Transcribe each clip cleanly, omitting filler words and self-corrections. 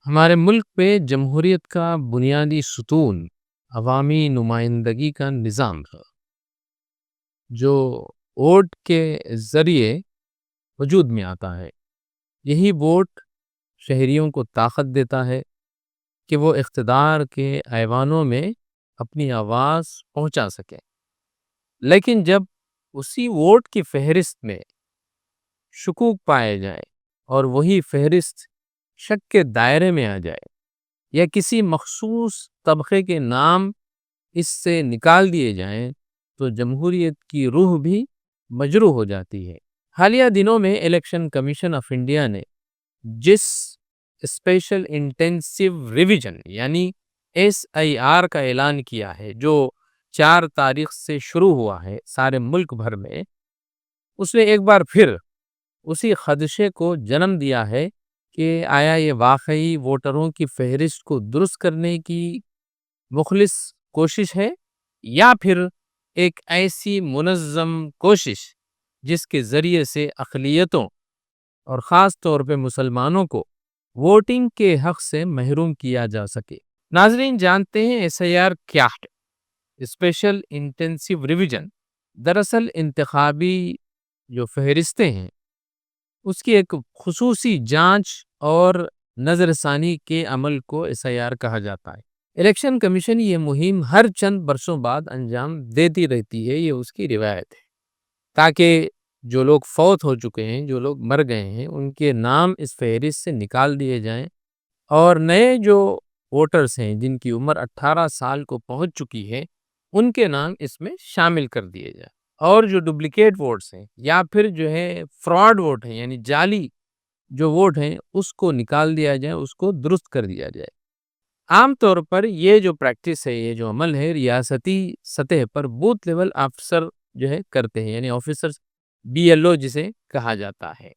ہمارے ملک پہ جمہوریت کا بنیادی ستون عوامی نمائندگی کا نظام ہے جو ووٹ کے ذریعے وجود میں آتا ہے۔ یہی ووٹ شہریوں کو طاقت دیتا ہے کہ وہ اقتدار کے ایوانوں میں اپنی آواز پہنچا سکیں، لیکن جب اسی ووٹ کی فہرست میں شکوک پائے جائے اور وہی فہرست شک کے دائرے میں آ جائے یا کسی مخصوص طبقے کے نام اس سے نکال دیے جائیں تو جمہوریت کی روح بھی مجروح ہو جاتی ہے۔ حالیہ دنوں میں الیکشن کمیشن آف انڈیا نے جس اسپیشل انٹینسیو ریویژن یعنی SIR کا اعلان کیا ہے، جو 4 تاریخ سے شروع ہوا ہے سارے ملک بھر میں، اس نے ایک بار پھر اسی خدشے کو جنم دیا ہے کہ آیا یہ واقعی ووٹروں کی فہرست کو درست کرنے کی مخلص کوشش ہے یا پھر ایک ایسی منظم کوشش جس کے ذریعے سے اقلیتوں اور خاص طور پہ مسلمانوں کو ووٹنگ کے حق سے محروم کیا جا سکے۔ ناظرین، جانتے ہیں SIR کیا ہے؟ اسپیشل انٹینسیو ریویژن دراصل انتخابی جو فہرستیں ہیں اس کی ایک خصوصی جانچ اور نظر ثانی کے عمل کو SIR کہا جاتا ہے۔ الیکشن کمیشن یہ مہم ہر چند برسوں بعد انجام دیتی رہتی ہے، یہ اس کی روایت ہے، تاکہ جو لوگ فوت ہو چکے ہیں، جو لوگ مر گئے ہیں، ان کے نام اس فہرست سے نکال دیے جائیں اور نئے جو ووٹرز ہیں جن کی عمر 18 سال کو پہنچ چکی ہے ان کے نام اس میں شامل کر دیے جائیں، اور جو ڈپلیکیٹ ووٹس ہیں یا پھر جو ہے فراڈ ووٹ ہیں یعنی جعلی جو ووٹ ہیں اس کو نکال دیا جائے، اس کو درست کر دیا جائے۔ عام طور پر یہ جو پریکٹس ہے، یہ جو عمل ہے، ریاستی سطح پر بوتھ لیول افسر جو ہے کرتے ہیں، یعنی آفیسر BLO جسے کہا جاتا ہے۔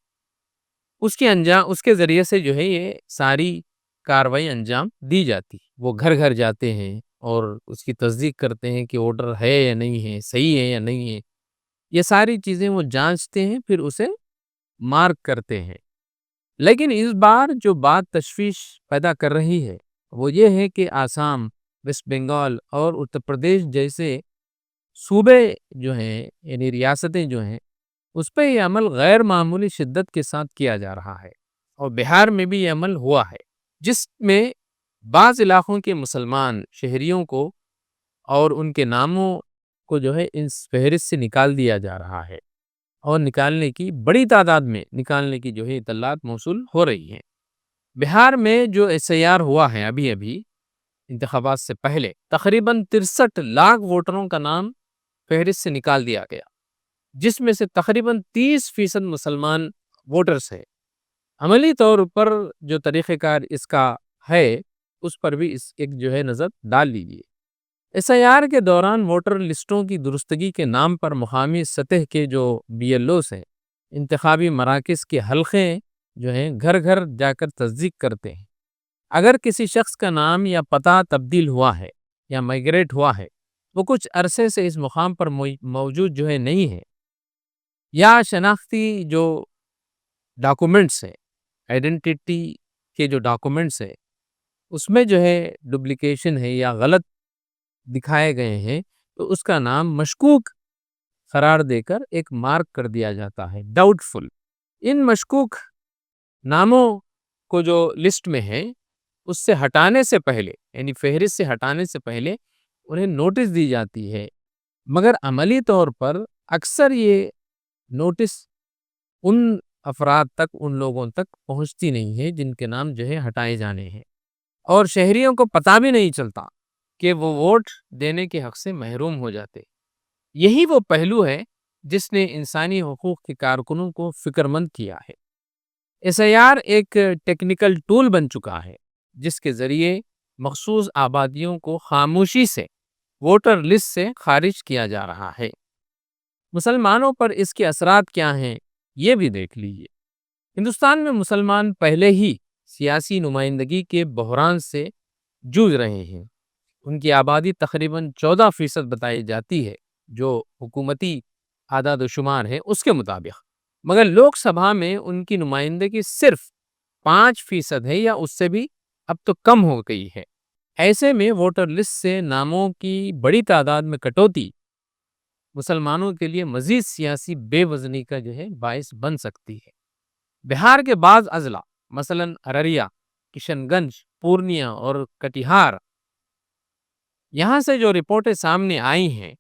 اس کے ذریعے سے جو ہے یہ ساری کاروائی انجام دی جاتی۔ وہ گھر گھر جاتے ہیں اور اس کی تصدیق کرتے ہیں کہ ووٹر ہے یا نہیں ہے، صحیح ہے یا نہیں ہے، یہ ساری چیزیں وہ جانچتے ہیں، پھر اسے مارک کرتے ہیں۔ لیکن اس بار جو بات تشویش پیدا کر رہی ہے وہ یہ ہے کہ آسام، ویسٹ بنگال اور اتر پردیش جیسے صوبے جو ہیں یعنی ریاستیں جو ہیں اس پہ یہ عمل غیر معمولی شدت کے ساتھ کیا جا رہا ہے، اور بہار میں بھی یہ عمل ہوا ہے، جس میں بعض علاقوں کے مسلمان شہریوں کو اور ان کے ناموں کو جو ہے اس فہرست سے نکال دیا جا رہا ہے، اور نکالنے کی بڑی تعداد میں نکالنے کی جو ہے اطلاعات موصول ہو رہی ہیں۔ بہار میں جو SIR ہوا ہے ابھی انتخابات سے پہلے، تقریباً 63 لاکھ ووٹروں کا نام فہرست سے نکال دیا گیا، جس میں سے تقریباً 30% مسلمان ووٹرز ہیں۔ عملی طور پر جو طریقہ کار اس کا ہے اس پر بھی ایک جو ہے نظر ڈال لیجیے۔ SIR کے دوران ووٹر لسٹوں کی درستگی کے نام پر مقامی سطح کے جو BLOs ہیں انتخابی مراکز کے حلقے جو ہیں گھر گھر جا کر تصدیق کرتے ہیں۔ اگر کسی شخص کا نام یا پتہ تبدیل ہوا ہے یا مائگریٹ ہوا ہے، وہ کچھ عرصے سے اس مقام پر موجود جو ہے نہیں ہے، یا شناختی جو ڈاکومنٹس ہیں، آئیڈینٹی کے جو ڈاکومنٹس ہیں اس میں جو ہے ڈپلیکیشن ہے یا غلط دکھائے گئے ہیں، تو اس کا نام مشکوک قرار دے کر ایک مارک کر دیا جاتا ہے، ڈاؤٹ فل۔ ان مشکوک ناموں کو جو لسٹ میں ہے اس سے ہٹانے سے پہلے یعنی فہرست سے ہٹانے سے پہلے انہیں نوٹس دی جاتی ہے، مگر عملی طور پر اکثر یہ نوٹس ان افراد تک، ان لوگوں تک پہنچتی نہیں ہے جن کے نام جو ہے ہٹائے جانے ہیں، اور شہریوں کو پتہ بھی نہیں چلتا کہ وہ ووٹ دینے کے حق سے محروم ہو جاتے۔ یہی وہ پہلو ہے جس نے انسانی حقوق کے کارکنوں کو فکر مند کیا ہے۔ SIR ایک ٹیکنیکل ٹول بن چکا ہے جس کے ذریعے مخصوص آبادیوں کو خاموشی سے ووٹر لسٹ سے خارج کیا جا رہا ہے۔ مسلمانوں پر اس کے اثرات کیا ہیں یہ بھی دیکھ لیجیے۔ ہندوستان میں مسلمان پہلے ہی سیاسی نمائندگی کے بحران سے جوجھ رہے ہیں۔ ان کی آبادی تقریباً 14% بتائی جاتی ہے جو حکومتی اعداد و شمار ہے اس کے مطابق، مگر لوک سبھا میں ان کی نمائندگی صرف 5% ہے یا اس سے بھی اب تو کم ہو گئی ہے۔ ایسے میں ووٹر لسٹ سے ناموں کی بڑی تعداد میں کٹوتی مسلمانوں کے لیے مزید سیاسی بے وزنی کا باعث بن سکتی ہے۔ بہار کے بعض اضلاع مثلاً ارریہ، کشن گنج، پورنیا اور کٹیہار، یہاں سے جو رپورٹیں سامنے آئی ہیں،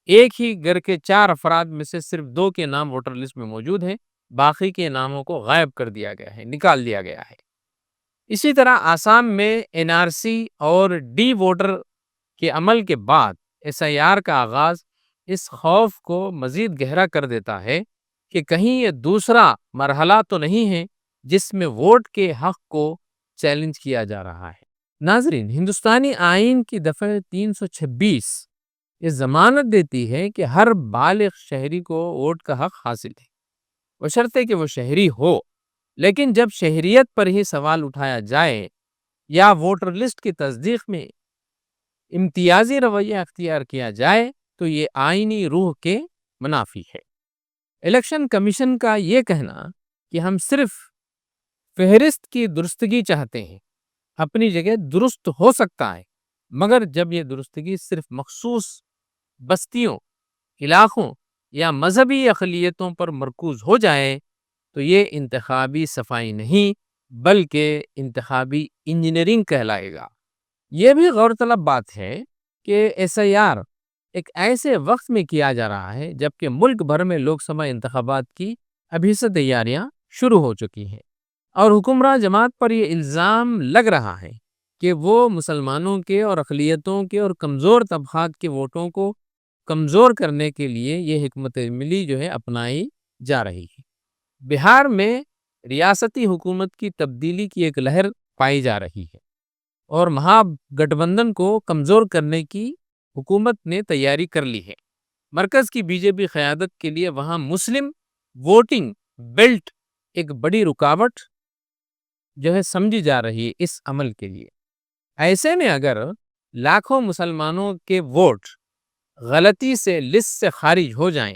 ایک ہی گھر کے 4 افراد میں سے صرف 2 کے نام ووٹر لسٹ میں موجود ہیں، باقی کے ناموں کو غائب کر دیا گیا ہے، نکال دیا گیا ہے۔ اسی طرح آسام میں این آر سی اور ڈی ووٹر کے عمل کے بعد ایس آئی آر کا آغاز اس خوف کو مزید گہرا کر دیتا ہے کہ کہیں یہ دوسرا مرحلہ تو نہیں ہے جس میں ووٹ کے حق کو چیلنج کیا جا رہا ہے۔ ناظرین، ہندوستانی آئین کی دفعہ 326 یہ ضمانت دیتی ہے کہ ہر بالغ شہری کو ووٹ کا حق حاصل ہے، بشرطے کہ وہ شہری ہو۔ لیکن جب شہریت پر ہی سوال اٹھایا جائے یا ووٹر لسٹ کی تصدیق میں امتیازی رویہ اختیار کیا جائے تو یہ آئینی روح کے منافی ہے۔ الیکشن کمیشن کا یہ کہنا کہ ہم صرف فہرست کی درستگی چاہتے ہیں، اپنی جگہ درست ہو سکتا ہے، مگر جب یہ درستگی صرف مخصوص بستیوں، علاقوں یا مذہبی اقلیتوں پر مرکوز ہو جائے تو یہ انتخابی صفائی نہیں بلکہ انتخابی انجینئرنگ کہلائے گا۔ یہ بھی غور طلب بات ہے کہ ایس آئی آر ایک ایسے وقت میں کیا جا رہا ہے جبکہ ملک بھر میں لوک سبھا انتخابات کی ابھی سے تیاریاں شروع ہو چکی ہیں، اور حکمراں جماعت پر یہ الزام لگ رہا ہے کہ وہ مسلمانوں کے اور اقلیتوں کے اور کمزور طبقات کے ووٹوں کو کمزور کرنے کے لیے یہ حکمت عملی اپنائی جا رہی ہے۔ بہار میں ریاستی حکومت کی تبدیلی کی ایک لہر پائی جا رہی ہے اور مہا گٹھ بندھن کو کمزور کرنے کی حکومت نے تیاری کر لی ہے۔ مرکز کی بی جے پی قیادت کے لیے وہاں مسلم ووٹنگ بیلٹ ایک بڑی رکاوٹ سمجھی جا رہی ہے اس عمل کے لیے۔ ایسے میں اگر لاکھوں مسلمانوں کے ووٹ غلطی سے لسٹ سے خارج ہو جائیں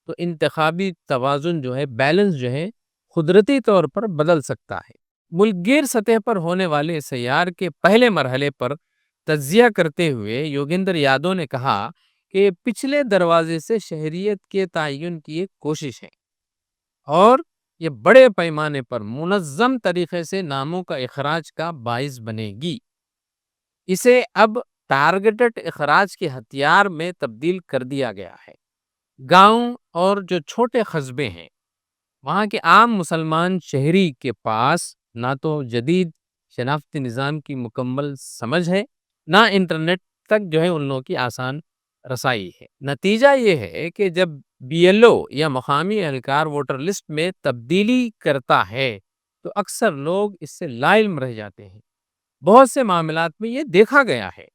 تو انتخابی توازن بیلنس قدرتی طور پر بدل سکتا ہے۔ ملک گیر سطح پر ہونے والے ایس آئی آر کے پہلے مرحلے پر تجزیہ کرتے ہوئے یوگیندر یادو نے کہا کہ یہ پچھلے دروازے سے شہریت کے تعین کی ایک کوشش ہے اور یہ بڑے پیمانے پر منظم طریقے سے ناموں کا اخراج کا باعث بنے گی۔ اسے اب ٹارگٹڈ اخراج کے ہتھیار میں تبدیل کر دیا گیا ہے۔ گاؤں اور جو چھوٹے قصبے ہیں، وہاں کے عام مسلمان شہری کے پاس نہ تو جدید شناختی نظام کی مکمل سمجھ ہے، نہ انٹرنیٹ تک ان لوگوں کی آسان رسائی ہے۔ نتیجہ یہ ہے کہ جب بی ایل او یا مقامی اہلکار ووٹر لسٹ میں تبدیلی کرتا ہے تو اکثر لوگ اس سے لا علم رہ جاتے ہیں۔ بہت سے معاملات میں یہ دیکھا گیا ہے۔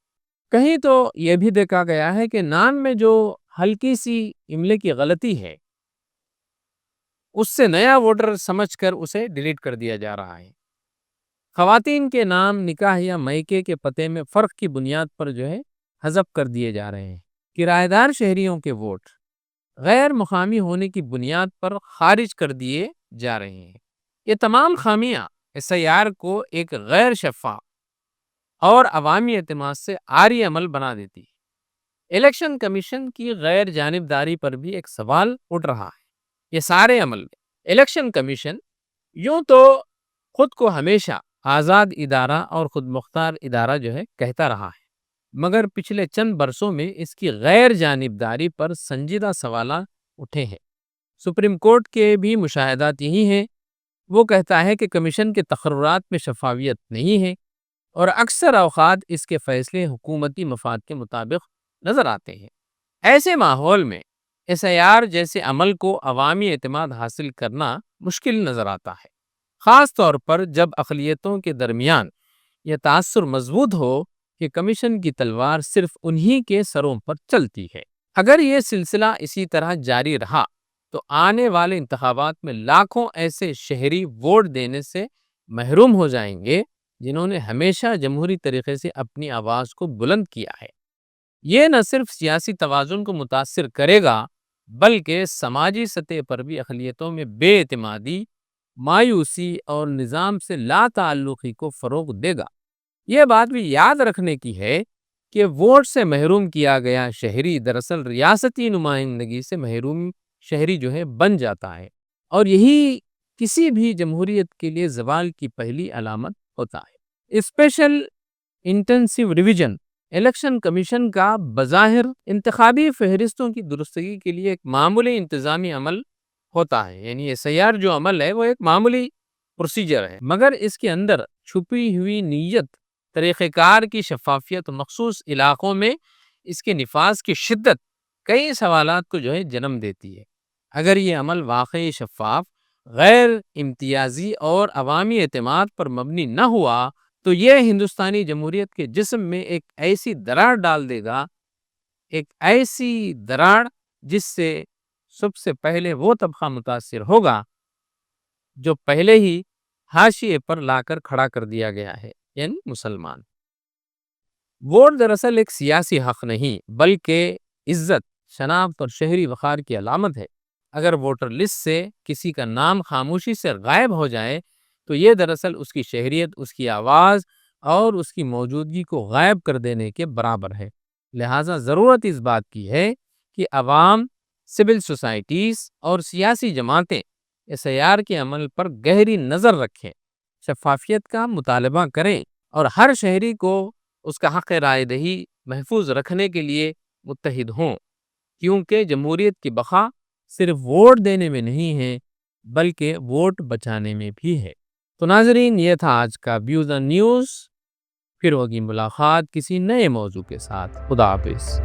کہیں تو یہ بھی دیکھا گیا ہے کہ نام میں جو ہلکی سی املے کی غلطی ہے اس سے نیا ووٹر سمجھ کر اسے ڈیلیٹ کر دیا جا رہا ہے۔ خواتین کے نام نکاح یا میکے کے پتے میں فرق کی بنیاد پر حذف کر دیے جا رہے ہیں۔ کرایہ دار شہریوں کے ووٹ غیر مقامی ہونے کی بنیاد پر خارج کر دیے جا رہے ہیں۔ یہ تمام خامیاں ایس آئی آر کو ایک غیر شفاف اور عوامی اعتماد سے عاری عمل بنا دیتی ہے۔ الیکشن کمیشن کی غیر جانبداری پر بھی ایک سوال اٹھ رہا ہے۔ یہ سارے عمل میں الیکشن کمیشن یوں تو خود کو ہمیشہ آزاد ادارہ اور خود مختار ادارہ کہتا رہا ہے، مگر پچھلے چند برسوں میں اس کی غیر جانبداری پر سنجیدہ سوالات اٹھے ہیں۔ سپریم کورٹ کے بھی مشاہدات یہی ہیں۔ وہ کہتا ہے کہ کمیشن کے تقررات میں شفافیت نہیں ہے اور اکثر اوقات اس کے فیصلے حکومتی مفاد کے مطابق نظر آتے ہیں۔ ایسے ماحول میں ایس آئی آر جیسے عمل کو عوامی اعتماد حاصل کرنا مشکل نظر آتا ہے، خاص طور پر جب اقلیتوں کے درمیان یہ تاثر مضبوط ہو کہ کمیشن کی تلوار صرف انہی کے سروں پر چلتی ہے۔ اگر یہ سلسلہ اسی طرح جاری رہا تو آنے والے انتخابات میں لاکھوں ایسے شہری ووٹ دینے سے محروم ہو جائیں گے جنہوں نے ہمیشہ جمہوری طریقے سے اپنی آواز کو بلند کیا ہے۔ یہ نہ صرف سیاسی توازن کو متاثر کرے گا بلکہ سماجی سطح پر بھی اقلیتوں میں بے اعتمادی، مایوسی اور نظام سے لا تعلقی کو فروغ دے گا۔ یہ بات بھی یاد رکھنے کی ہے کہ ووٹ سے محروم کیا گیا شہری دراصل ریاستی نمائندگی سے محروم شہری جو ہے بن جاتا ہے، اور یہی کسی بھی جمہوریت کے لیے زوال کی پہلی علامت ہوتا ہے۔ اسپیشل انٹینسیو ریویژن الیکشن کمیشن کا بظاہر انتخابی فہرستوں کی درستگی کے لیے ایک معمولی انتظامی عمل ہوتا ہے، یعنی ایس آئی آر جو عمل ہے وہ ایک معمولی پروسیجر ہے، مگر اس کے اندر چھپی ہوئی نیت، طریقہ کار کی شفافیت، مخصوص علاقوں میں اس کے نفاذ کی شدت کئی سوالات کو جو ہے جنم دیتی ہے۔ اگر یہ عمل واقعی شفاف، غیر امتیازی اور عوامی اعتماد پر مبنی نہ ہوا تو یہ ہندوستانی جمہوریت کے جسم میں ایک ایسی دراڑ ڈال دے گا، ایک ایسی دراڑ جس سے سب سے پہلے وہ طبقہ متاثر ہوگا جو پہلے ہی حاشیے پر لا کر کھڑا کر دیا گیا ہے، یعنی مسلمان۔ ووٹ دراصل ایک سیاسی حق نہیں بلکہ عزت، شناخت اور شہری وقار کی علامت ہے۔ اگر ووٹر لسٹ سے کسی کا نام خاموشی سے غائب ہو جائے تو یہ دراصل اس کی شہریت، اس کی آواز اور اس کی موجودگی کو غائب کر دینے کے برابر ہے۔ لہٰذا ضرورت اس بات کی ہے کہ عوام، سول سوسائٹیز اور سیاسی جماعتیں ایس آئی آر کے عمل پر گہری نظر رکھیں، شفافیت کا مطالبہ کریں اور ہر شہری کو اس کا حق رائے دہی محفوظ رکھنے کے لیے متحد ہوں، کیونکہ جمہوریت کی بقا صرف ووٹ دینے میں نہیں ہے بلکہ ووٹ بچانے میں بھی ہے۔ تو ناظرین، یہ تھا آج کا ویوز آن نیوز۔ پھر ہوگی ملاقات کسی نئے موضوع کے ساتھ۔ خدا حافظ۔